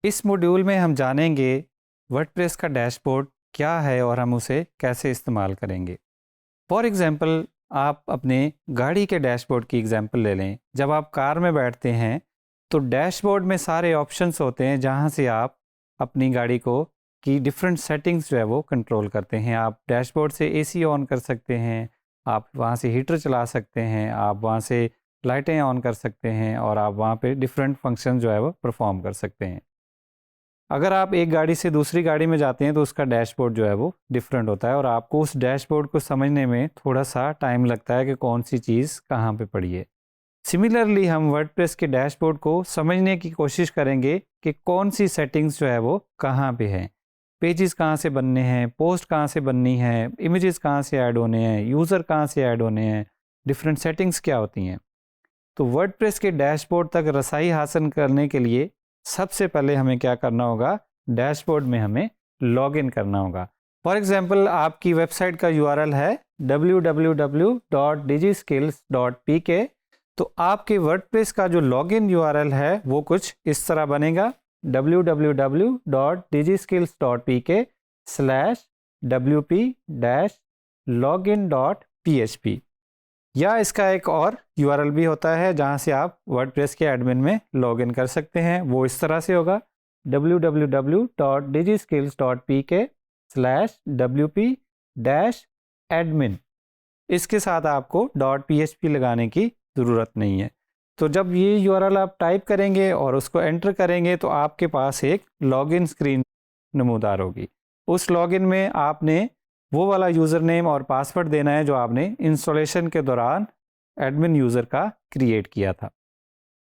इस मॉड्यूल में हम जानेंगे वर्डप्रेस का डैशबोर्ड क्या है और हम उसे कैसे इस्तेमाल करेंगे। फॉर एग्ज़ाम्पल, आप अपने गाड़ी के डैशबोर्ड की एग्ज़ाम्पल ले लें। जब आप कार में बैठते हैं तो डैशबोर्ड में सारे ऑप्शंस होते हैं जहां से आप अपनी गाड़ी को की डिफरेंट सेटिंग्स जो है वो कंट्रोल करते हैं। आप डैशबोर्ड से एसी ऑन कर सकते हैं, आप वहां से हीटर चला सकते हैं, आप वहां से लाइटें ऑन कर सकते हैं और आप वहां पे डिफरेंट फंक्शन जो है वो परफॉर्म कर सकते हैं। अगर आप एक गाड़ी से दूसरी गाड़ी में जाते हैं तो उसका डैशबोर्ड जो है वो डिफरेंट होता है और आपको उस डैशबोर्ड को समझने में थोड़ा सा टाइम लगता है कि कौन सी चीज़ कहाँ पे पड़ी है। सिमिलरली हम वर्डप्रेस के डैशबोर्ड को समझने की कोशिश करेंगे कि कौन सी सेटिंग्स जो है वो कहाँ पे हैं, पेजेस कहाँ से बनने हैं, पोस्ट कहाँ से बननी है, इमेजेस कहाँ से ऐड होने हैं, यूज़र कहाँ से ऐड होने हैं, डिफरेंट सेटिंग्स क्या होती हैं। तो वर्डप्रेस के डैशबोर्ड तक रसाई हासिल करने के लिए सबसे पहले हमें क्या करना होगा, डैशबोर्ड में हमें लॉगिन करना होगा। फॉर एग्जांपल, आपकी वेबसाइट का यूआरएल है www.digiskills.pk। तो आपके वर्डप्रेस का जो लॉगिन यूआरएल है वो कुछ इस तरह बनेगा www.digiskills.pk/wp-login.php। या इसका एक और यूआरएल भी होता है जहां से आप वर्डप्रेस के एडमिन में लॉगिन कर सकते हैं। वो इस तरह से होगा www.digiskills.pk/wp-admin। इसके साथ आपको .php लगाने की ज़रूरत नहीं है। तो जब ये यूआरएल आप टाइप करेंगे और उसको एंटर करेंगे तो आपके पास एक लॉगिन स्क्रीन नमूदार होगी। उस लॉगिन में आपने वो वाला यूज़र नेम और पासवर्ड देना है जो आपने इंस्टॉलेशन के दौरान एडमिन यूज़र का क्रिएट किया था।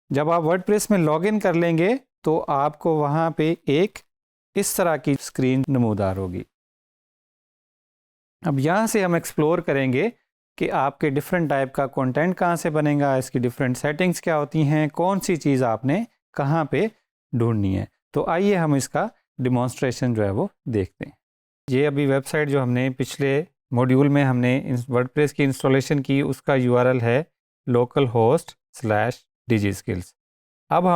जब आप वर्डप्रेस में लॉगिन कर लेंगे तो आपको वहाँ पे एक इस तरह की स्क्रीन नमूदार होगी। अब यहाँ से हम एक्सप्लोर करेंगे कि आपके डिफरेंट टाइप का कंटेंट कहाँ से बनेगा, इसकी डिफरेंट सेटिंग्स क्या होती हैं, कौन सी चीज़ आपने कहाँ पे ढूंढनी है। तो आइए हम इसका डिमॉन्स्ट्रेशन जो है वो देखते हैं। ये अभी वेबसाइट जो हमने पिछले मॉड्यूल में हमने वर्डप्रेस की इंस्टॉलेशन की उसका यूआरएल है localhost/digiskills। अब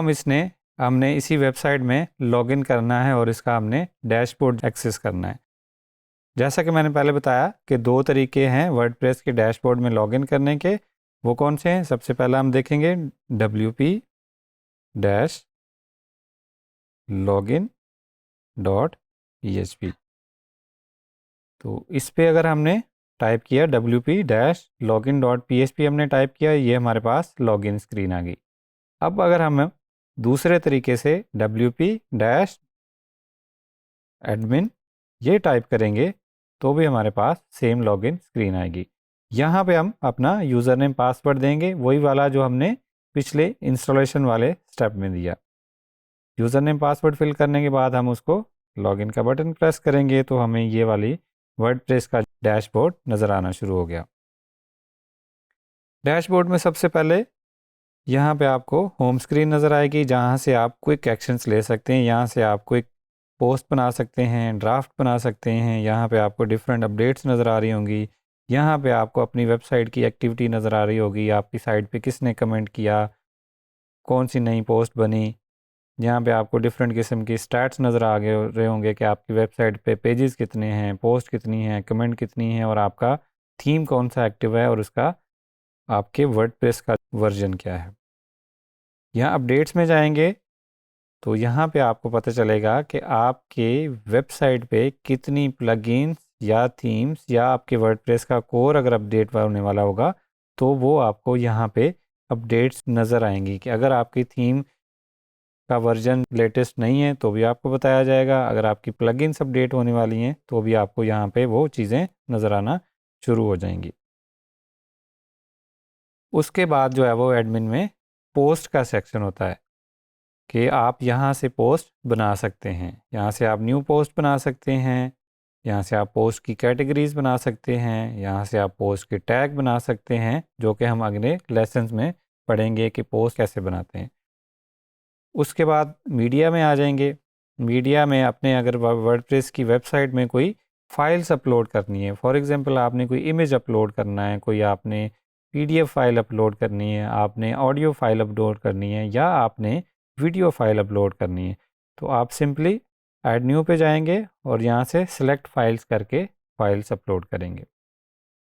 हमने इसी वेबसाइट में लॉगिन करना है और इसका हमने डैशबोर्ड एक्सेस करना है। जैसा कि मैंने पहले बताया कि दो तरीके हैं वर्डप्रेस के डैशबोर्ड में लॉगिन करने के। वो कौन से हैं? सबसे पहला हम देखेंगे wp-login.php। तो इस पे अगर हमने टाइप किया wp-login.php हमने टाइप किया, ये हमारे पास लॉगिन स्क्रीन आ गई। अब अगर हम दूसरे तरीके से wp-admin ये टाइप करेंगे तो भी हमारे पास सेम लॉगिन स्क्रीन आएगी। यहाँ पे हम अपना यूज़र नेम पासवर्ड देंगे, वही वाला जो हमने पिछले इंस्टॉलेशन वाले स्टेप में दिया। यूज़र नेम पासवर्ड फिल करने के बाद हम उसको लॉगिन का बटन प्रेस करेंगे तो हमें ये वाली वर्डप्रेस का डैशबोर्ड नज़र आना शुरू हो गया। डैशबोर्ड में सबसे पहले यहाँ पे आपको होम स्क्रीन नज़र आएगी जहाँ से आप क्विक एक्शंस ले सकते हैं। यहाँ से आप क्विक पोस्ट बना सकते हैं, ड्राफ्ट बना सकते हैं। यहाँ पे आपको डिफरेंट अपडेट्स नज़र आ रही होंगी। यहाँ पे आपको अपनी वेबसाइट की एक्टिविटी नज़र आ रही होगी, आपकी साइट पे किसने कमेंट किया, कौन सी नई पोस्ट बनी। यहाँ पे आपको डिफरेंट किस्म की स्टैट्स नज़र आ गए रहे होंगे कि आपकी वेबसाइट पे पेजेस कितने हैं, पोस्ट कितनी हैं, कमेंट कितनी हैं और आपका थीम कौन सा एक्टिव है और उसका आपके वर्डप्रेस का वर्जन क्या है। यहाँ अपडेट्स में जाएंगे तो यहाँ पे आपको पता चलेगा कि आपके वेबसाइट पे कितनी प्लगइन्स या थीम्स या आपके वर्डप्रेस का कोर अगर अपडेट होने वाला होगा तो वो आपको यहाँ पे अपडेट्स नज़र आएंगी कि अगर आपकी थीम का वर्जन लेटेस्ट नहीं है तो भी आपको बताया जाएगा। अगर आपकी प्लगइन्स अपडेट होने वाली हैं तो भी आपको यहाँ पे वो चीज़ें नज़र आना शुरू हो जाएंगी। उसके बाद जो है वो एडमिन में पोस्ट का सेक्शन होता है कि आप यहाँ से पोस्ट बना सकते हैं। यहाँ से आप न्यू पोस्ट बना सकते हैं, यहाँ से आप पोस्ट की कैटेगरीज बना सकते हैं, यहाँ से आप पोस्ट के टैग बना सकते हैं जो कि हम अगले लेसन्स में पढ़ेंगे कि पोस्ट कैसे बनाते हैं। उसके बाद मीडिया में आ जाएंगे। मीडिया में अपने अगर वर्डप्रेस की वेबसाइट में कोई फाइल्स अपलोड करनी है, फॉर एग्जांपल आपने कोई इमेज अपलोड करना है, कोई आपने पीडीएफ फाइल अपलोड करनी है, आपने ऑडियो फाइल अपलोड करनी है, या आपने वीडियो फाइल अपलोड करनी है, तो आप सिंपली ऐड न्यू पे जाएंगे और यहाँ से सिलेक्ट फाइल्स करके फाइल्स अपलोड करेंगे।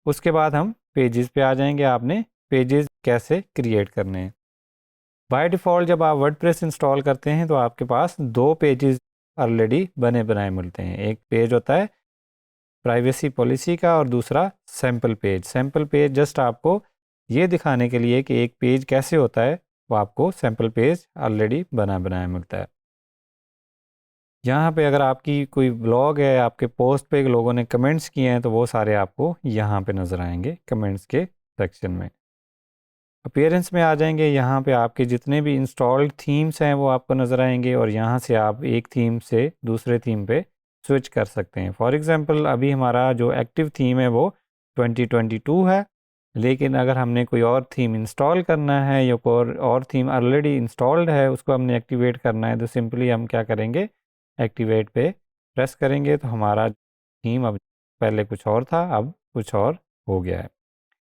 उसके बाद हम पेजेस पे आ जाएंगे। आपने पेजेस कैसे क्रिएट करने हैं। बाय डिफ़ॉल्ट जब आप वर्डप्रेस इंस्टॉल करते हैं तो आपके पास दो पेजेस ऑलरेडी बने बनाए मिलते हैं। एक पेज होता है प्राइवेसी पॉलिसी का और दूसरा sample page. Sample page just आपको ये दिखाने के लिए कि एक पेज कैसे होता है, वो आपको सैम्पल पेज ऑलरेडी बना बनाया मिलता है। यहाँ पे अगर आपकी कोई ब्लॉग है, आपके पोस्ट पे लोगों ने कमेंट्स किए हैं, तो वो सारे आपको यहाँ पे नज़र आएंगे कमेंट्स के सेक्शन में। अपीयरेंस में आ जाएंगे, यहाँ पे आपके जितने भी इंस्टॉल्ड थीम्स हैं वो आपको नज़र आएंगे और यहाँ से आप एक थीम से दूसरे थीम पे स्विच कर सकते हैं। फॉर एग्जांपल अभी हमारा जो एक्टिव थीम है वो 2022 है, लेकिन अगर हमने कोई और थीम इंस्टॉल करना है या कोई और थीम ऑलरेडी इंस्टॉल्ड है उसको हमने एक्टिवेट करना है, तो सिंपली हम क्या करेंगे, एक्टिवेट पे प्रेस करेंगे तो हमारा थीम अब पहले कुछ और था, अब कुछ और हो गया है।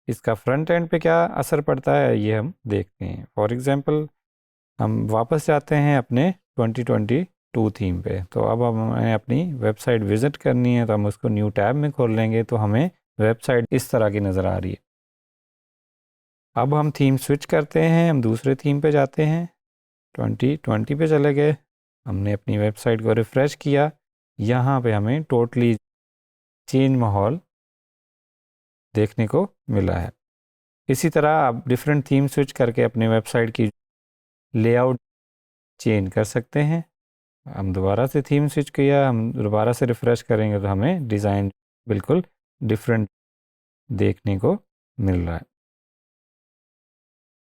इसका फ्रंट एंड पे क्या असर पड़ता है ये हम देखते हैं। फॉर एग्जांपल हम वापस जाते हैं अपने 2022 थीम पे, तो अब हमें अपनी वेबसाइट विज़िट करनी है, तो हम उसको न्यू टैब में खोल लेंगे तो हमें वेबसाइट इस तरह की नज़र आ रही है। अब हम थीम स्विच करते हैं, हम दूसरे थीम पे जाते हैं, 2020 पे चले गए, हमने अपनी वेबसाइट को रिफ़्रेश किया, यहाँ पे हमें टोटली चेंज माहौल देखने को मिला है। इसी तरह आप डिफरेंट थीम स्विच करके अपने वेबसाइट की लेआउट चेंज कर सकते हैं। हम दोबारा से थीम स्विच किया, हम दोबारा से रिफ़्रेश करेंगे तो हमें डिज़ाइन बिल्कुल डिफरेंट देखने को मिल रहा है।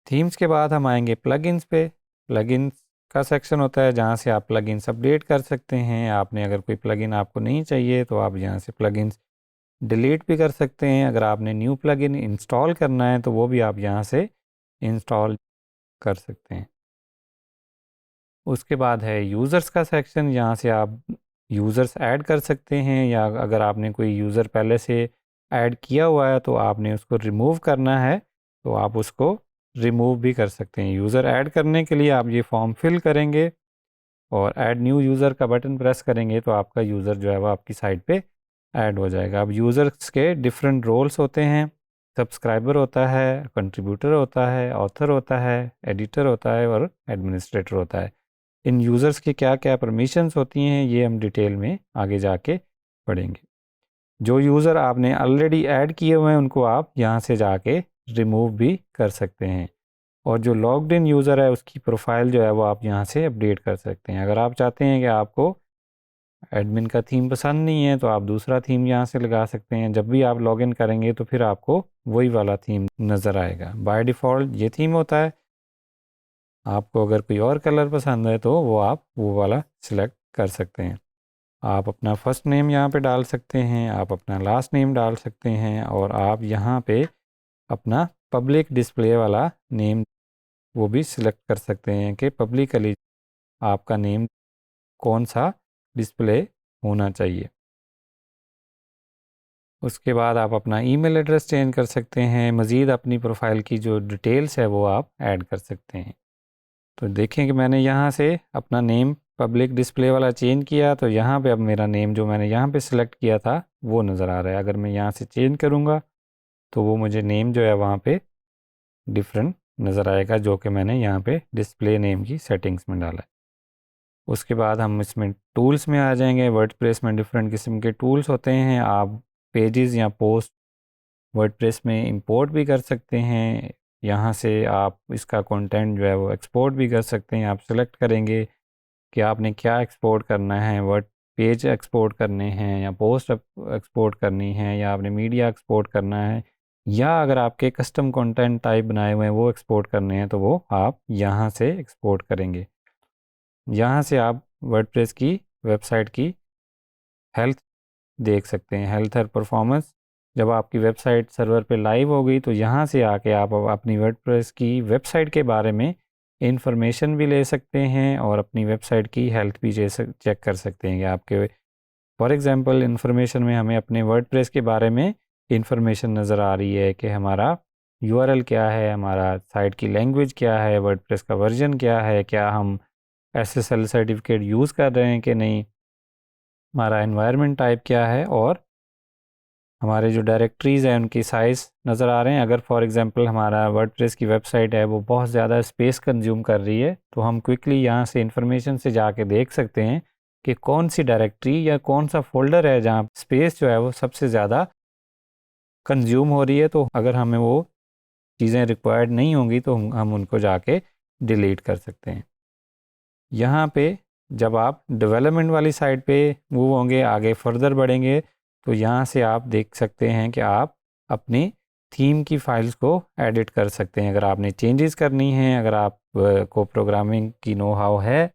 थीम्स के बाद हम आएंगे प्लगइन्स पे। प्लगइन्स का सेक्शन होता है जहाँ से आप प्लगइन्स अपडेट कर सकते हैं। आपने अगर कोई प्लगइन आपको नहीं चाहिए तो आप यहाँ से प्लगइन्स डिलीट भी कर सकते हैं। अगर आपने न्यू प्लगइन इंस्टॉल करना है तो वो भी आप यहाँ से इंस्टॉल कर सकते हैं। उसके बाद है यूज़र्स का सेक्शन, यहाँ से आप यूज़र्स ऐड कर सकते हैं, या अगर आपने कोई यूज़र पहले से ऐड किया हुआ है तो आपने उसको रिमूव करना है तो आप उसको रिमूव भी कर सकते हैं। यूज़र ऐड करने के लिए आप ये फॉर्म फिल करेंगे और ऐड न्यू यूज़र का बटन प्रेस करेंगे तो आपका यूज़र जो है वो आपकी साइट पे ऐड हो जाएगा। अब यूज़र्स के डिफरेंट रोल्स होते हैं, सब्सक्राइबर होता है, कंट्रीब्यूटर होता है, ऑथर होता है, एडिटर होता है और एडमिनिस्ट्रेटर होता है। इन यूज़र्स की क्या क्या परमिशंस होती हैं ये हम डिटेल में आगे जाके पढ़ेंगे। जो यूज़र आपने ऑलरेडी ऐड किए हुए हैं उनको आप यहाँ से जाके रिमूव भी कर सकते हैं, और जो लॉग्ड इन यूज़र है उसकी प्रोफाइल जो है वो आप यहाँ से अपडेट कर सकते हैं। अगर आप चाहते हैं कि आपको एडमिन का थीम पसंद नहीं है तो आप दूसरा थीम यहाँ से लगा सकते हैं। जब भी आप लॉगिन करेंगे तो फिर आपको वही वाला थीम नज़र आएगा। बाय डिफ़ॉल्ट ये थीम होता है। आपको अगर कोई और कलर पसंद है तो वो आप वो वाला सिलेक्ट कर सकते हैं। आप अपना फर्स्ट नेम यहाँ पे डाल सकते हैं, आप अपना लास्ट नेम डाल सकते हैं, और आप यहाँ पे अपना पब्लिक डिस्प्ले वाला नेम वो भी सिलेक्ट कर सकते हैं कि पब्लिकली आपका नेम कौन सा डिस्प्ले होना चाहिए। उसके बाद आप अपना ईमेल एड्रेस चेंज कर सकते हैं। मज़ीद अपनी प्रोफाइल की जो डिटेल्स है वो आप ऐड कर सकते हैं। तो देखें कि मैंने यहाँ से अपना नेम पब्लिक डिस्प्ले वाला चेंज किया, तो यहाँ पे अब मेरा नेम जो मैंने यहाँ पे सिलेक्ट किया था वो नज़र आ रहा है। अगर मैं यहाँ से चेंज करूँगा तो वो मुझे नेम जो है वहाँ पे डिफरेंट नज़र आएगा, जो कि मैंने यहाँ पे डिस्प्ले नेम की सेटिंग्स में डाला है। उसके बाद हम इसमें टूल्स में आ जाएंगे। वर्डप्रेस में डिफरेंट किस्म के टूल्स होते हैं। आप पेजेस या पोस्ट वर्डप्रेस में इंपोर्ट भी कर सकते हैं। यहाँ से आप इसका कंटेंट जो है वो एक्सपोर्ट भी कर सकते हैं। आप सेलेक्ट करेंगे कि आपने क्या एक्सपोर्ट करना है, वर्ड पेज एक्सपोर्ट करने हैं या पोस्ट एक्सपोर्ट करनी है, या आपने मीडिया एक्सपोर्ट करना है, या अगर आपके कस्टम कंटेंट टाइप बनाए हुए हैं वो एक्सपोर्ट करने हैं तो वो आप यहाँ से एक्सपोर्ट करेंगे। यहाँ से आप वर्डप्रेस की वेबसाइट की हेल्थ देख सकते हैं, हेल्थ और परफॉर्मेंस। जब आपकी वेबसाइट सर्वर पे लाइव हो गई तो यहाँ से आके आप अपनी वर्डप्रेस की वेबसाइट के बारे में इंफॉर्मेशन भी ले सकते हैं और अपनी वेबसाइट की हेल्थ भी चेक कर सकते हैं कि आपके फॉर एग्ज़ाम्पल इंफॉर्मेशन में हमें अपने वर्डप्रेस के बारे में इंफॉर्मेशन नज़र आ रही है कि हमारा यूआरएल क्या है, हमारा साइट की लैंग्वेज क्या है, वर्डप्रेस का वर्जन क्या है, क्या हम एसएसएल सर्टिफिकेट यूज़ कर रहे हैं कि नहीं, हमारा एनवायरनमेंट टाइप क्या है और हमारे जो डायरेक्टरीज़ हैं उनकी साइज़ नज़र आ रहे हैं। अगर फॉर एग्ज़ाम्पल हमारा वर्डप्रेस की वेबसाइट है वो बहुत ज़्यादा स्पेस कंज्यूम कर रही है तो हम क्विकली यहाँ से इंफॉर्मेशन से जाके देख सकते हैं कि कौन सी डायरेक्टरी या कौन सा फोल्डर है जहाँ स्पेस जो है वो सबसे ज़्यादा कंज्यूम हो रही है। तो अगर हमें वो चीज़ें रिक्वायर्ड नहीं होंगी तो हम उनको जाके डिलीट कर सकते हैं। यहाँ पे जब आप डेवलपमेंट वाली साइड पे मूव होंगे, आगे फर्दर बढ़ेंगे, तो यहाँ से आप देख सकते हैं कि आप अपनी थीम की फाइल्स को एडिट कर सकते हैं। अगर आपने चेंजेस करनी हैं, अगर आप को प्रोग्रामिंग की नो हाउ है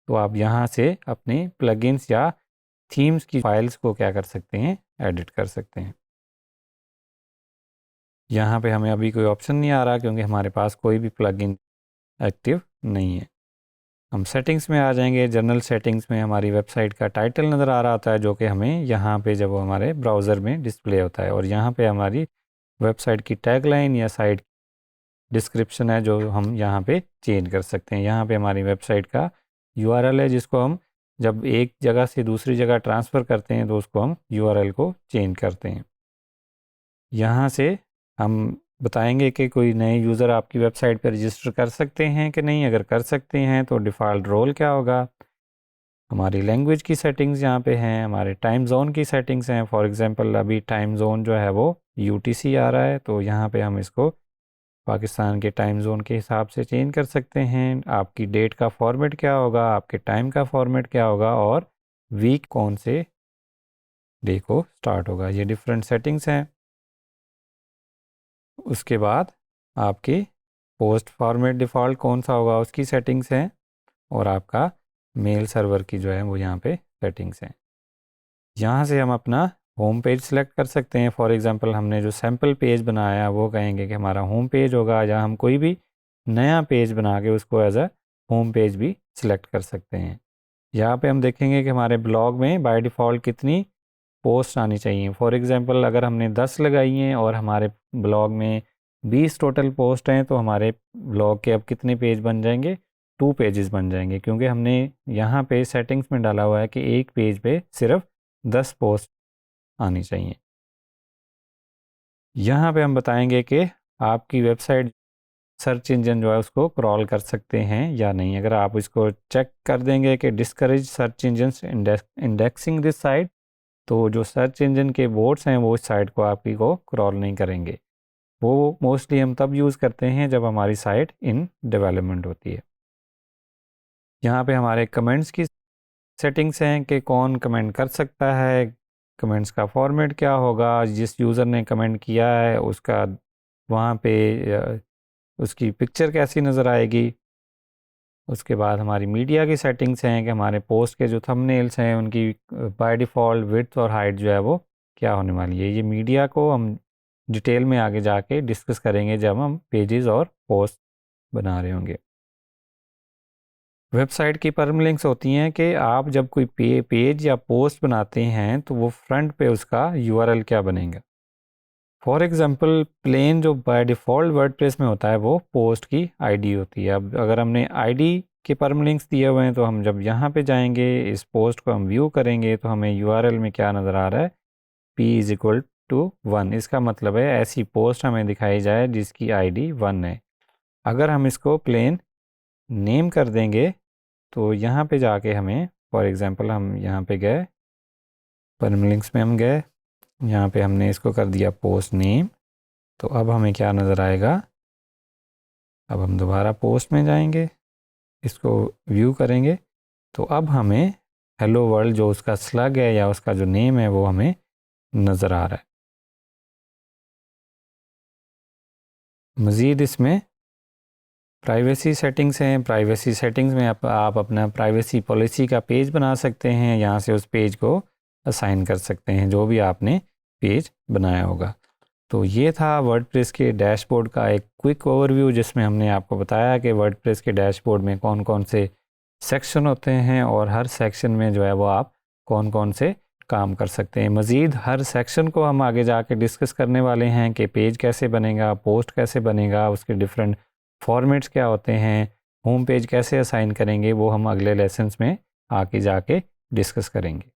तो आप यहाँ से अपने प्लगइन्स या थीम्स की फाइल्स को क्या कर सकते हैं, एडिट कर सकते हैं। यहाँ पे हमें अभी कोई ऑप्शन नहीं आ रहा क्योंकि हमारे पास कोई भी प्लगइन एक्टिव नहीं है। हम सेटिंग्स में आ जाएंगे। जनरल सेटिंग्स में हमारी वेबसाइट का टाइटल नज़र आ रहा होता है जो कि हमें यहाँ पे जब वो हमारे ब्राउज़र में डिस्प्ले होता है, और यहाँ पे हमारी वेबसाइट की टैगलाइन या साइट डिस्क्रिप्शन है जो हम यहाँ पे चेंज कर सकते हैं। यहाँ पे हमारी वेबसाइट का यूआरएल है जिसको हम जब एक जगह से दूसरी जगह ट्रांसफ़र करते हैं तो उसको हम यूआरएल को चेंज करते हैं। यहाँ से हम बताएंगे कि कोई नए यूज़र आपकी वेबसाइट पर रजिस्टर कर सकते हैं कि नहीं। अगर कर सकते हैं तो डिफ़ॉल्ट रोल क्या होगा। हमारी लैंग्वेज की सेटिंग्स यहाँ पे हैं, हमारे टाइम जोन की सेटिंग्स हैं। फॉर एग्जांपल अभी टाइम जोन जो है वो यूटीसी आ रहा है, तो यहाँ पे हम इसको पाकिस्तान के टाइम जोन के हिसाब से चेंज कर सकते हैं। आपकी डेट का फॉर्मेट क्या होगा, आपके टाइम का फॉर्मेट क्या होगा, और वीक कौन से डे को स्टार्ट होगा, ये डिफरेंट सेटिंग्स हैं। उसके बाद आपकी पोस्ट फॉर्मेट डिफ़ॉल्ट कौन सा होगा उसकी सेटिंग्स हैं, और आपका मेल सर्वर की जो है वो यहाँ पे सेटिंग्स हैं। यहाँ से हम अपना होम पेज सेलेक्ट कर सकते हैं। फॉर एग्जांपल हमने जो सैम्पल पेज बनाया वो कहेंगे कि हमारा होम पेज होगा, या हम कोई भी नया पेज बना के उसको एज अ होम पेज भी सिलेक्ट कर सकते हैं। यहाँ पे हम देखेंगे कि हमारे ब्लॉग में बाय डिफ़ॉल्ट कितनी पोस्ट आनी चाहिए। फॉर एग्जांपल अगर हमने 10 लगाई हैं और हमारे ब्लॉग में 20 टोटल पोस्ट हैं तो हमारे ब्लॉग के अब कितने पेज बन जाएंगे, 2 पेजेस बन जाएंगे, क्योंकि हमने यहाँ पे सेटिंग्स में डाला हुआ है कि एक पेज पे सिर्फ 10 पोस्ट आनी चाहिए। यहाँ पे हम बताएंगे कि आपकी वेबसाइट सर्च इंजन जो है उसको क्रॉल कर सकते हैं या नहीं। अगर आप इसको चेक कर देंगे कि discourage search engine indexing this site, तो जो सर्च इंजन के बोट्स हैं वो इस साइट को आपकी को क्रॉल नहीं करेंगे। वो मोस्टली हम तब यूज़ करते हैं जब हमारी साइट इन डेवलपमेंट होती है। यहाँ पे हमारे कमेंट्स की सेटिंग्स हैं कि कौन कमेंट कर सकता है, कमेंट्स का फॉर्मेट क्या होगा, जिस यूज़र ने कमेंट किया है उसका वहाँ पे उसकी पिक्चर कैसी नज़र आएगी। उसके बाद हमारी मीडिया की सेटिंग्स हैं कि हमारे पोस्ट के जो थंबनेल्स हैं उनकी बाय डिफ़ॉल्ट विड्थ और हाइट जो है वो क्या होने वाली है। ये मीडिया को हम डिटेल में आगे जाके डिस्कस करेंगे जब हम पेजेस और पोस्ट बना रहे होंगे। वेबसाइट की परमलिंक्स होती हैं कि आप जब कोई पेज या पोस्ट बनाते हैं तो वो फ्रंट पे उसका यूआरएल क्या बनेगा। फॉर एग्जांपल प्लेन जो बाय डिफ़ॉल्ट वर्डप्रेस में होता है वो पोस्ट की आईडी होती है। अब अगर हमने आईडी के परमलिंक्स दिए हुए हैं तो हम जब यहाँ पे जाएंगे इस पोस्ट को हम व्यू करेंगे तो हमें यूआरएल में क्या नज़र आ रहा है, p=1। इसका मतलब है ऐसी पोस्ट हमें दिखाई जाए जिसकी आईडी 1 है। अगर हम इसको प्लेन नेम कर देंगे तो यहाँ पे जाके हमें फॉर एग्जांपल हम यहाँ पे गए, परमलिंक्स में हम गए, यहाँ पे हमने इसको कर दिया पोस्ट नेम, तो अब हमें क्या नज़र आएगा। अब हम दोबारा पोस्ट में जाएंगे, इसको व्यू करेंगे, तो अब हमें हेलो वर्ल्ड जो उसका स्लग है या उसका जो नेम है वो हमें नज़र आ रहा है। मज़ीद इसमें प्राइवेसी सेटिंग्स हैं। प्राइवेसी सेटिंग्स में आप अपना प्राइवेसी पॉलिसी का पेज बना सकते हैं। यहाँ से उस पेज को असाइन कर सकते हैं जो भी आपने पेज बनाया होगा। तो ये था वर्डप्रेस के डैशबोर्ड का एक क्विक ओवरव्यू, जिसमें हमने आपको बताया कि वर्डप्रेस के डैशबोर्ड में कौन कौन से सेक्शन होते हैं और हर सेक्शन में जो है वो आप कौन कौन से काम कर सकते हैं। मज़ीद हर सेक्शन को हम आगे जाके डिस्कस करने वाले हैं कि पेज कैसे बनेगा, पोस्ट कैसे बनेगा, उसके डिफरेंट फॉर्मेट्स क्या होते हैं, होम पेज कैसे असाइन करेंगे, वो हम अगले लेसन्स में आगे जाके डिस्कस करेंगे।